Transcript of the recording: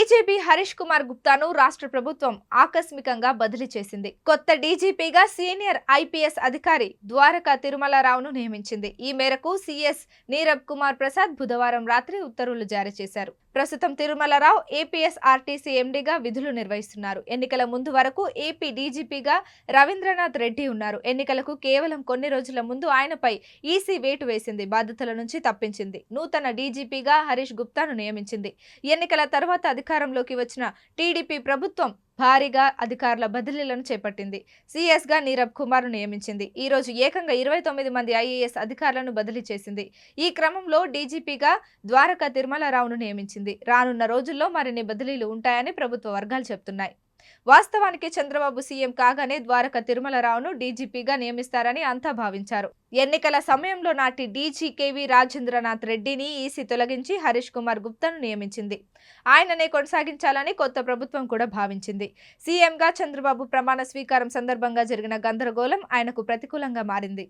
DGP Harish Kumar గుప్తాను రాష్ట్ర ప్రభుత్వం ఆకస్మికంగా బదిలీ చేసింది. కొత్త డీజీపీగా సీనియర్ ఐపీఎస్ అధికారి ద్వారకా తిరుమలరావును నియమించింది. ఈ మేరకు సీఎస్ నీరబ్ కుమార్ ప్రసాద్ బుధవారం రాత్రి ఉత్తర్వులు జారీ చేశారు. ప్రస్తుతం తిరుమలరావు ఏపీఎస్ఆర్టీసీ ఎండీగా విధులు నిర్వహిస్తున్నారు. ఎన్నికల ముందు వరకు ఏపీ డీజీపీగా రవీంద్రనాథ్ రెడ్డి ఉన్నారు. ఎన్నికలకు కేవలం కొన్ని రోజుల ముందు ఆయనపై ఈసీ వేటు వేసింది. బాధ్యతల నుంచి తప్పించింది. నూతన డీజీపీగా హరీష్ గుప్తాను నియమించింది. ఎన్నికల తర్వాత అధికారంలోకి వచ్చిన టీడీపీ ప్రభుత్వం భారీగా అధికారుల బదిలీలను చేపట్టింది. సీఎస్ గా నీరబ్ కుమార్ నియమించింది. ఈ రోజు ఏకంగా 29 మంది ఐఏఎస్ అధికారులను బదిలీ చేసింది. ఈ క్రమంలో డీజీపీగా ద్వారకా తిరుమలరావును నియమించింది. రానున్న రోజుల్లో మరిన్ని బదిలీలు ఉంటాయని ప్రభుత్వ వర్గాలు చెబుతున్నాయి. వాస్తవానికి చంద్రబాబు సీఎం కాగానే ద్వారకా తిరుమలరావును డీజీపీగా నియమిస్తారని అంతా భావించారు. ఎన్నికల సమయంలో నాటి డీజీ కేవీ రాజేంద్రనాథ్ రెడ్డిని ఈసీ తొలగించి హరీష్ కుమార్ గుప్తాను నియమించింది. ఆయననే కొనసాగించాలని కొత్త ప్రభుత్వం కూడా భావించింది. సీఎంగా చంద్రబాబు ప్రమాణ స్వీకారం సందర్భంగా జరిగిన గందరగోళం ఆయనకు ప్రతికూలంగా మారింది.